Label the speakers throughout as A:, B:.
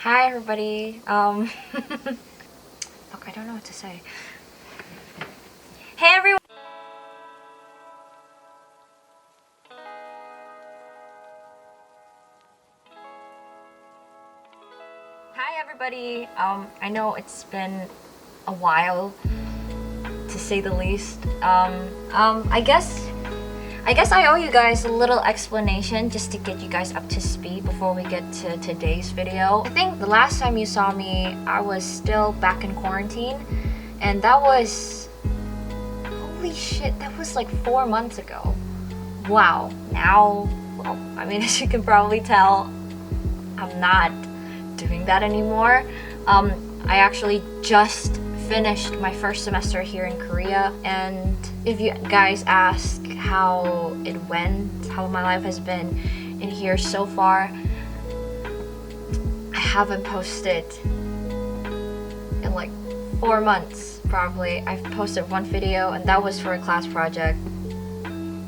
A: Hi everybody. Fuck, I don't know what to say. Hey everyone. Hi everybody. I know it's been a while, to say the least. I guess I owe you guys a little explanation just to get you guys up to speed before we get to today's video. I think the last time you saw me, I was still back in quarantine, and that was... holy shit, that was like 4 months ago. Wow. Now, well, I mean, as you can probably tell, I'm not doing that anymore. I actually just finished my first semester here in Korea, and if you guys ask how it went, how my life has been in here so far, I haven't posted in like 4 months probably. I've posted one video and that was for a class project.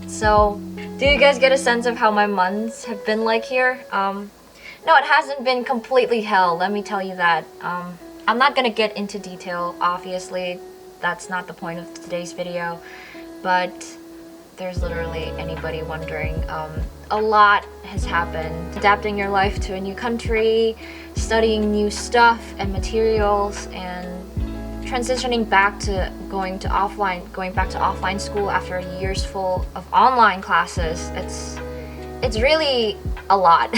A: So, do you guys get a sense of how my months have been like here? No, it hasn't been completely hell, let me tell you that. I'm not gonna get into detail, obviously. That's not the point of today's video. But there's literally anybody wondering. A lot has happened. Adapting your life to a new country, studying new stuff and materials, and transitioning back to going back to offline school after years full of online classes. It's really a lot.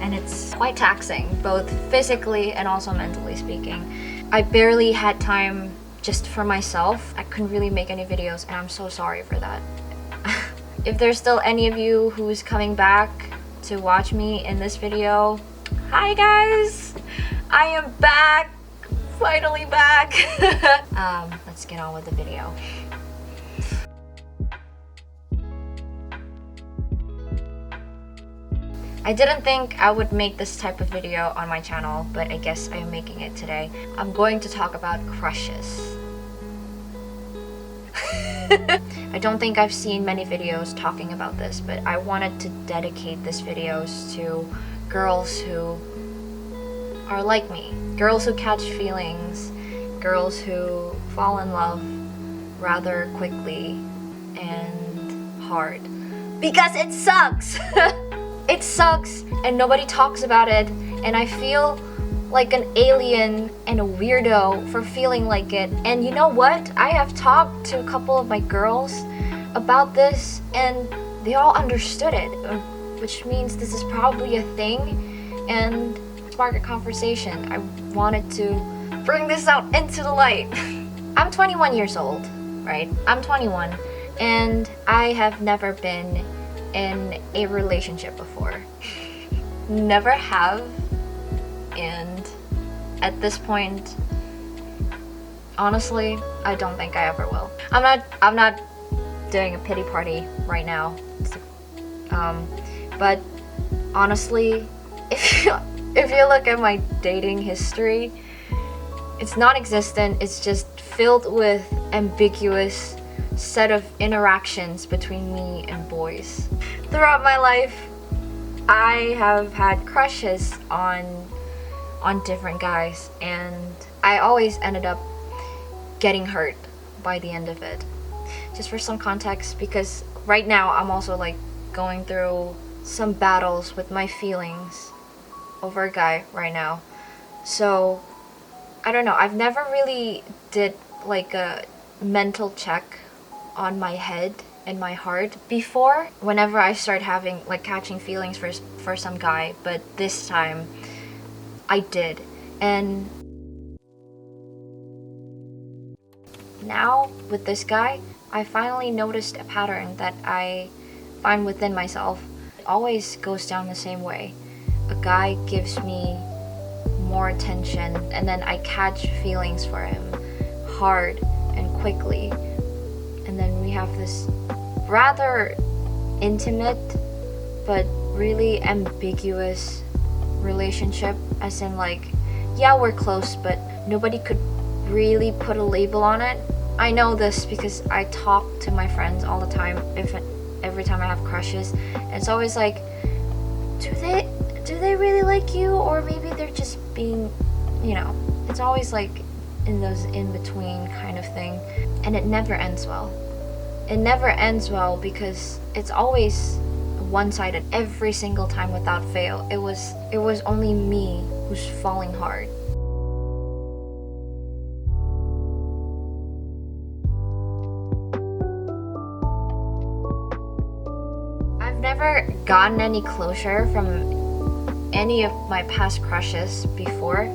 A: And it's quite taxing, both physically and also mentally speaking. I barely had time just for myself. I couldn't really make any videos, and I'm so sorry for that. If there's still any of you who's coming back to watch me in this video, hi guys! I am back! Finally back! Let's get on with the video. I didn't think I would make this type of video on my channel, but I guess I am making it today. I'm going to talk about crushes. I don't think I've seen many videos talking about this, but I wanted to dedicate these videos to girls who are like me. Girls who catch feelings, girls who fall in love rather quickly and hard. Because it sucks! It sucks and nobody talks about it, and I feel like an alien and a weirdo for feeling like it. And you know what? I have talked to a couple of my girls about this and they all understood it, which means this is probably a thing and spark a conversation. I wanted to bring this out into the light. I'm 21 years old, right? I'm 21 and I have never been in a relationship before. Never have, and at this point, honestly, I don't think I ever will. I'm not doing a pity party right now. But honestly, if you look at my dating history, it's non-existent. It's just filled with ambiguous set of interactions between me and boys. Throughout my life, I have had crushes on different guys, and I always ended up getting hurt by the end of it. Just for some context, because right now I'm also like going through some battles with my feelings over a guy right now. So I don't know, I've never really did like a mental check on my head and my heart before, whenever I start having like catching feelings for some guy, but this time I did. And now with this guy, I finally noticed a pattern that I find within myself. It always goes down the same way. A guy gives me more attention and then I catch feelings for him hard and quickly. And then we have this rather intimate but really ambiguous relationship, as in like, yeah, we're close, but nobody could really put a label on it. I know this because I talk to my friends all the time every time I have crushes, and it's always like, do do they really like you, or maybe they're just being, you know, it's always like in those in-between kind of thing. And it never ends well. It never ends well because it's always one-sided every single time without fail. It was only me who's falling hard. I've never gotten any closure from any of my past crushes before.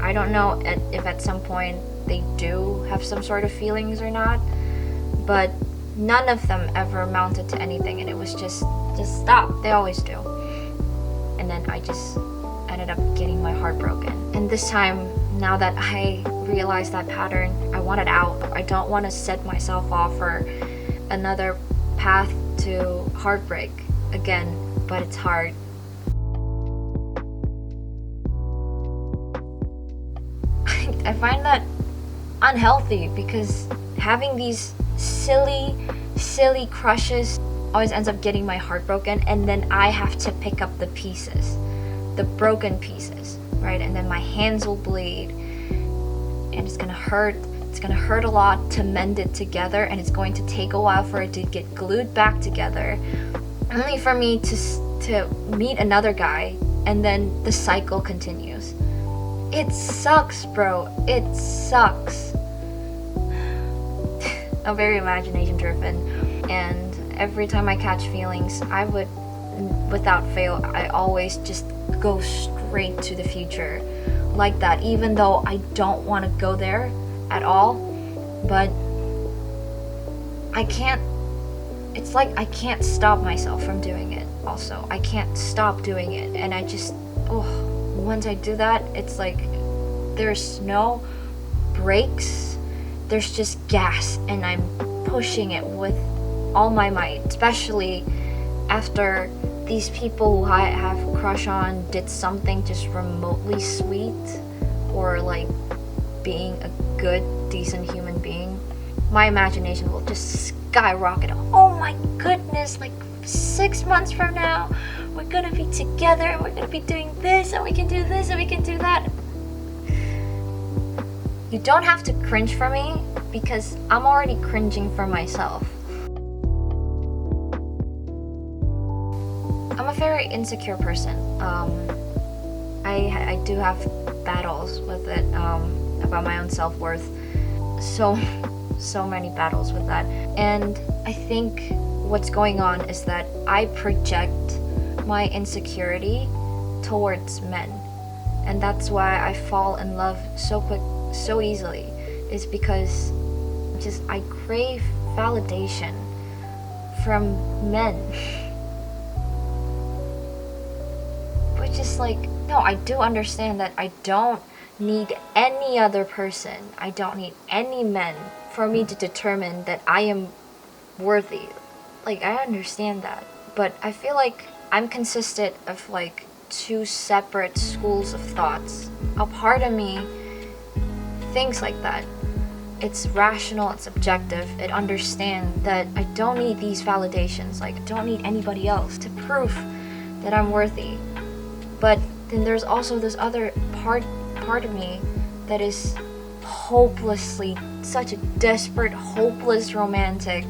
A: I don't know if at some point they do have some sort of feelings or not, but none of them ever amounted to anything, and it was just stop. They always do. And then I just ended up getting my heart broken. And this time, now that I realized that pattern, I want it out. I don't want to set myself off for another path to heartbreak again, but it's hard. I find that unhealthy because having these silly crushes always ends up getting my heart broken, and then I have to pick up the pieces, the broken pieces, right? And then my hands will bleed, and it's gonna hurt. It's gonna hurt a lot to mend it together, and it's going to take a while for it to get glued back together, only for me to meet another guy, and then the cycle continues. It sucks, bro. It sucks. I'm very imagination driven, and every time I catch feelings, I would, without fail, I always just go straight to the future like that, even though I don't want to go there at all. But I can't, it's like I can't stop myself from doing it. Also, I can't stop doing it, and I just, once I do that, it's like there's no brakes, there's just gas, and I'm pushing it with all my might, especially after these people who I have a crush on did something just remotely sweet, or like being a good, decent human being. My imagination will just skyrocket. Oh my goodness, like 6 months from now, we're gonna be together, and we're gonna be doing this, and we can do this, and we can do that. You don't have to cringe for me, because I'm already cringing for myself. I'm a very insecure person. I do have battles with it, about my own self-worth. So many battles with that. And I think what's going on is that I project my insecurity towards men. And that's why I fall in love so easily, is because I crave validation from men. Which is like, no, I do understand that I don't need any other person. I don't need any men for me to determine that I am worthy. Like, I understand that. But I feel like I'm consistent of like two separate schools of thoughts. A part of me thinks like that. It's rational, it's objective, it understands that I don't need these validations, like I don't need anybody else to prove that I'm worthy. But then there's also this other part of me that is hopelessly, such a desperate, hopeless romantic,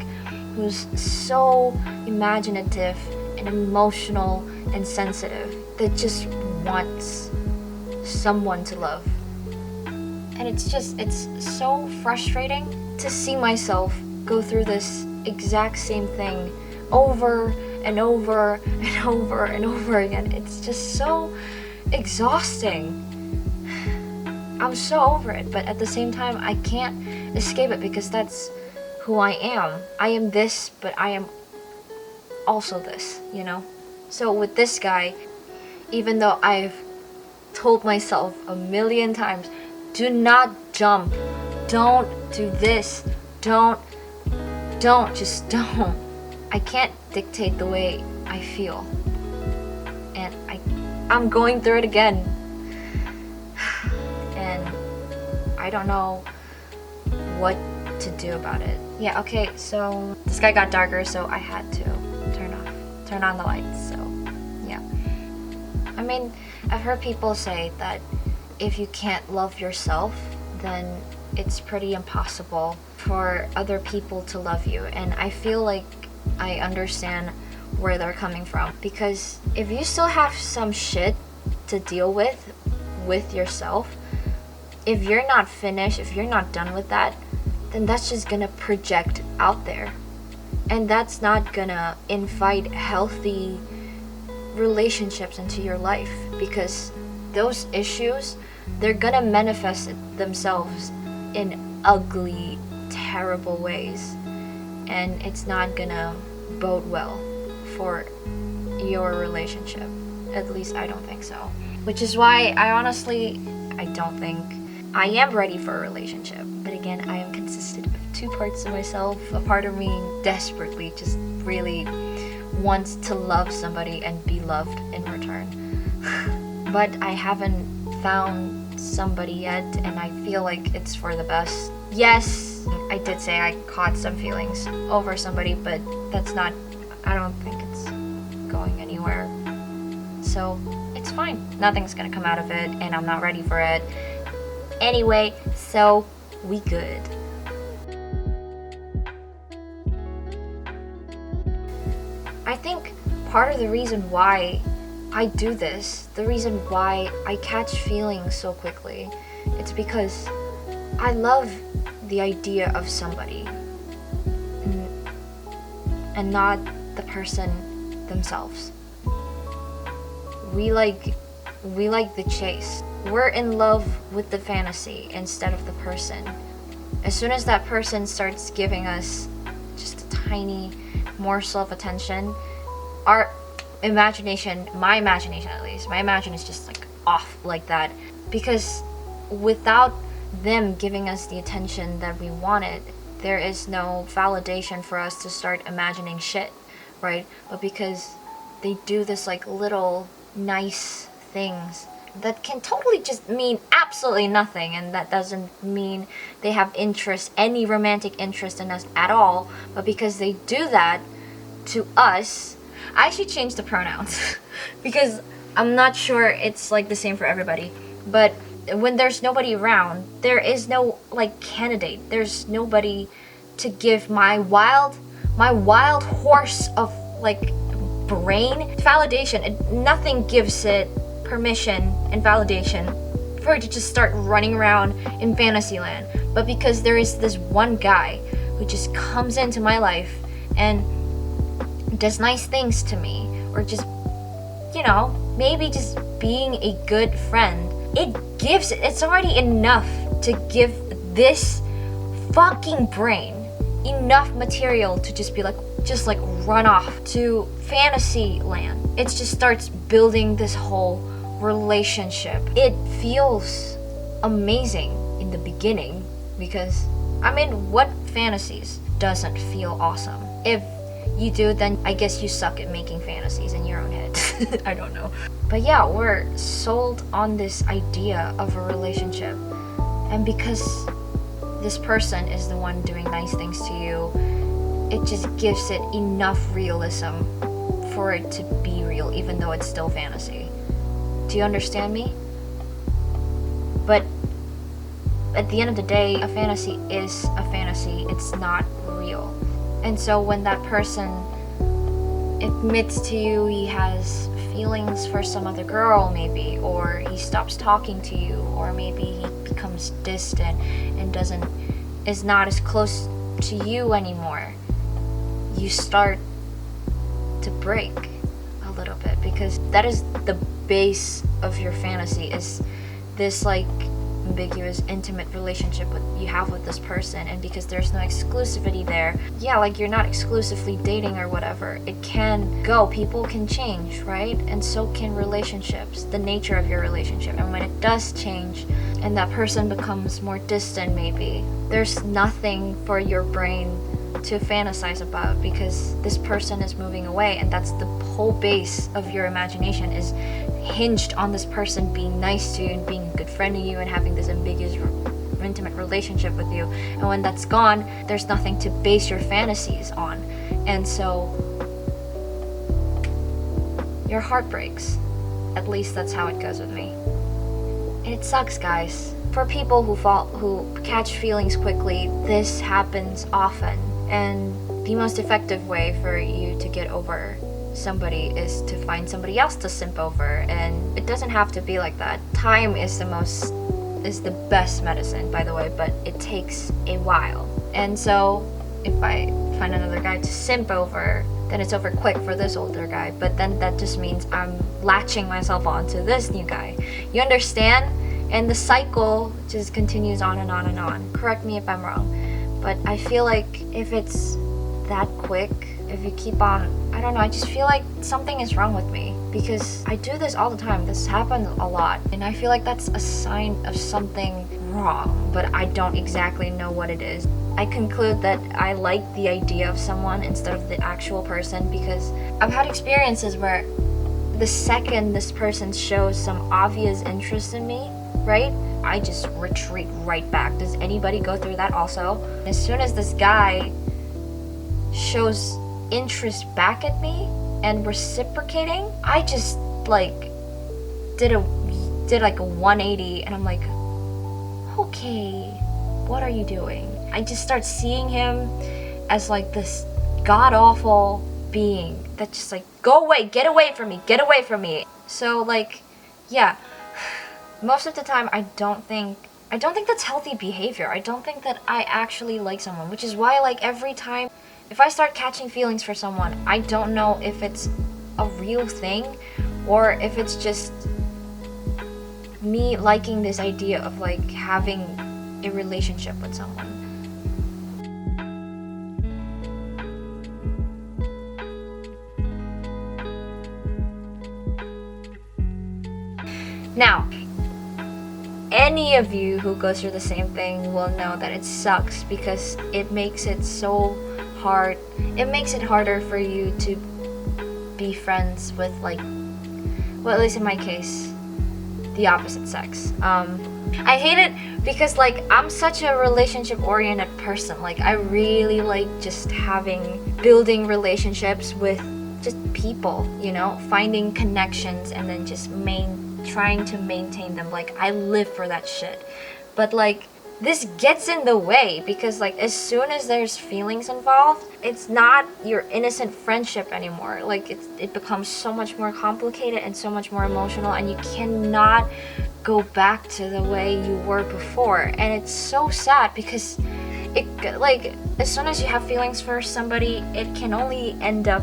A: who's so imaginative and emotional and sensitive, that just wants someone to love. And it's so frustrating to see myself go through this exact same thing over and over and over and over again. It's just so exhausting. I'm so over it, but at the same time, I can't escape it because that's who I am. I am this, but I am also this, you know? So with this guy, even though I've told myself a million times, do not jump, don't do this, just don't. I can't dictate the way I feel, and I'm going through it again, and I don't know what to do about it. Yeah, okay, so this guy got darker, so I had to turn on the lights. So yeah, I mean, I've heard people say that if you can't love yourself, then it's pretty impossible for other people to love you. And I feel like I understand where they're coming from, because if you still have some shit to deal with yourself, if you're not finished, if you're not done with that, then that's just gonna project out there, and that's not gonna invite healthy relationships into your life, because those issues, they're gonna manifest themselves in ugly, terrible ways, and it's not gonna bode well for your relationship. At least I don't think so. Which is why I don't think I am ready for a relationship. But again, I am consistent of two parts of myself. A part of me desperately just really wants to love somebody and be loved in return. But I haven't found somebody yet, and I feel like it's for the best. Yes, I did say I caught some feelings over somebody, but I don't think it's going anywhere. So it's fine. Nothing's gonna come out of it, and I'm not ready for it. Anyway, so we good. I think part of the reason why I do this, the reason why I catch feelings so quickly, it's because I love the idea of somebody and not the person themselves. We like the chase. We're in love with the fantasy instead of the person. As soon as that person starts giving us just a tiny morsel of attention, our imagination, my imagination at least, my imagination is just like off like that. Because without them giving us the attention that we wanted, there is no validation for us to start imagining shit, right? But because they do this like little nice things that can totally just mean absolutely nothing, and that doesn't mean they have interest, any romantic interest in us at all, but because they do that to us. I should change the pronouns because I'm not sure it's like the same for everybody, but when there's nobody around, there is no like candidate, there's nobody to give my wild horse of like brain validation. Nothing gives it permission and validation for it to just start running around in Fantasyland. But because there is this one guy who just comes into my life and does nice things to me, or just, you know, maybe just being a good friend, it's already enough to give this fucking brain enough material to just be like, just like run off to Fantasyland. It just starts building this whole relationship. It feels amazing in the beginning because, I mean, what fantasies doesn't feel awesome? If you do, then I guess you suck at making fantasies in your own head. I don't know. But yeah, we're sold on this idea of a relationship. And because this person is the one doing nice things to you, it just gives it enough realism for it to be real, even though it's still fantasy. Do you understand me? But at the end of the day, a fantasy is a fantasy. It's not real. And so when that person admits to you he has feelings for some other girl maybe, or he stops talking to you, or maybe he becomes distant and is not as close to you anymore, you start to break a little bit, because that is the base of your fantasy, is this like ambiguous intimate relationship you have with this person. And because there's no exclusivity there, yeah, like you're not exclusively dating or whatever, it can go, people can change, right? And so can relationships, the nature of your relationship. And when it does change and that person becomes more distant, maybe there's nothing for your brain to fantasize about, because this person is moving away, and that's the whole base of your imagination, is hinged on this person being nice to you and being a good friend to you and having this ambiguous intimate relationship with you. And when that's gone, there's nothing to base your fantasies on, and so your heart breaks. At least that's how it goes with me. And it sucks, guys. For people who catch feelings quickly, this happens often. And the most effective way for you to get over somebody is to find somebody else to simp over. And it doesn't have to be like that. Time is the best medicine, by the way, but it takes a while. And so if I find another guy to simp over, then it's over quick for this older guy. But then that just means I'm latching myself onto this new guy. You understand? And the cycle just continues on and on and on. Correct me if I'm wrong. But I feel like if it's that quick, if you keep on, I don't know, I just feel like something is wrong with me. Because I do this all the time. This happens a lot. And I feel like that's a sign of something wrong. But I don't exactly know what it is. I conclude that I like the idea of someone instead of the actual person, because I've had experiences where the second this person shows some obvious interest in me, right, I just retreat right back. Does anybody go through that also? As soon as this guy shows interest back at me and reciprocating, I just like did like a 180, and I'm like, okay, what are you doing? I just start seeing him as like this god-awful being that just like, go away, get away from me, get away from me. So like, yeah, most of the time I don't think that's healthy behavior. I don't think that I actually like someone, which is why like every time if I start catching feelings for someone, I don't know if it's a real thing or if it's just me liking this idea of like having a relationship with someone. Now, any of you who goes through the same thing will know that it sucks because it makes it so hard. It makes it harder for you to be friends with like, well, at least in my case, the opposite sex. I hate it because like I'm such a relationship oriented person. Like I really like just building relationships with just people, you know, finding connections and then just trying to maintain them. Like I live for that shit. But like this gets in the way because like as soon as there's feelings involved, it's not your innocent friendship anymore. Like it becomes so much more complicated and so much more emotional, and you cannot go back to the way you were before. And it's so sad because it like as soon as you have feelings for somebody, it can only end up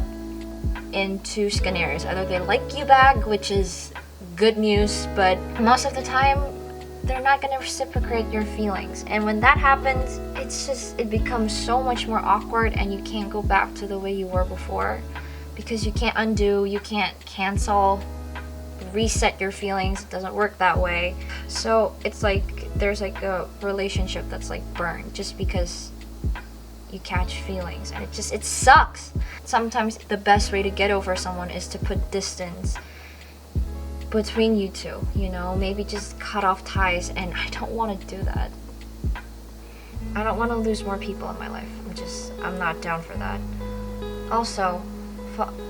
A: in two scenarios. Either they like you back, which is good news, but most of the time they're not going to reciprocate your feelings. And when that happens, it becomes so much more awkward, and you can't go back to the way you were before because you can't undo, you can't cancel, reset your feelings. It doesn't work that way. So it's like there's like a relationship that's like burned just because you catch feelings, and it sucks. Sometimes the best way to get over someone is to put distance between you two, you know, maybe just cut off ties, and I don't want to do that. I don't want to lose more people in my life. I'm not down for that. Also,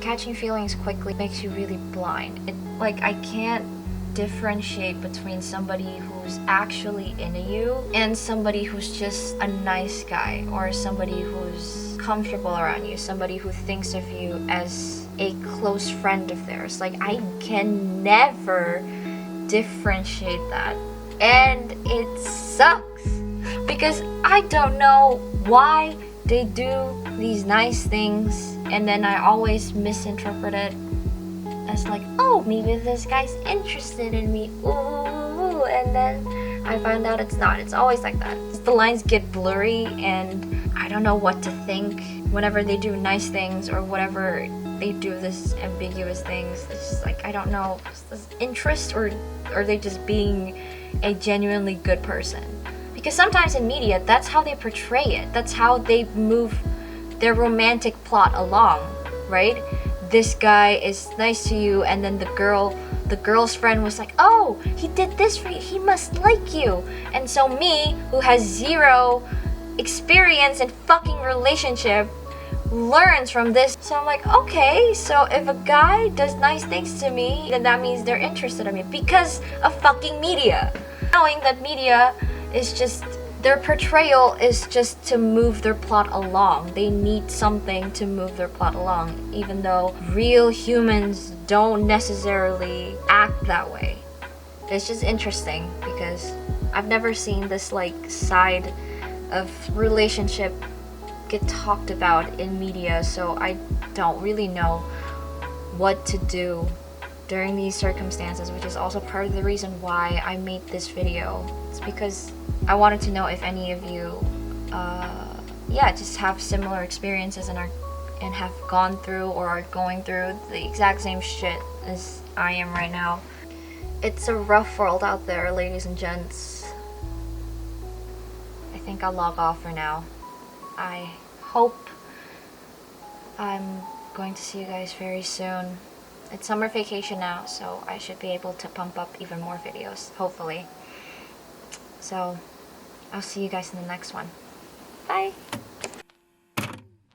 A: catching feelings quickly makes you really blind. Like I can't differentiate between somebody who's actually into you and somebody who's just a nice guy, or somebody who's comfortable around you, somebody who thinks of you as a close friend of theirs. Like I can never differentiate that, and it sucks because I don't know why they do these nice things, and then I always misinterpret it as like, oh, maybe this guy's interested in me, ooh, and then I find out it's not. It's always like that. The lines get blurry, and I don't know what to think whenever they do nice things or whatever they do this ambiguous things. It's just like, I don't know, is this interest or are they just being a genuinely good person? Because sometimes in media, that's how they portray it. That's how they move their romantic plot along, right? This guy is nice to you, and then the girl's friend was like, oh, he did this for you, he must like you. And so me, who has zero experience in fucking relationship, learns from this. So I'm like, okay, so if a guy does nice things to me, then that means they're interested in me because of fucking media. Knowing that media is just, their portrayal is just to move their plot along. They need something to move their plot along, even though real humans don't necessarily act that way. It's just interesting because I've never seen this like side of relationship get talked about in media, so I don't really know what to do during these circumstances, which is also part of the reason why I made this video. It's because I wanted to know if any of you just have similar experiences and have gone through or are going through the exact same shit as I am right now. It's a rough world out there, ladies and gents. I think I'll log off for now. I hope I'm going to see you guys very soon. It's summer vacation now, so I should be able to pump up even more videos, hopefully. So, I'll see you guys in the next one. Bye!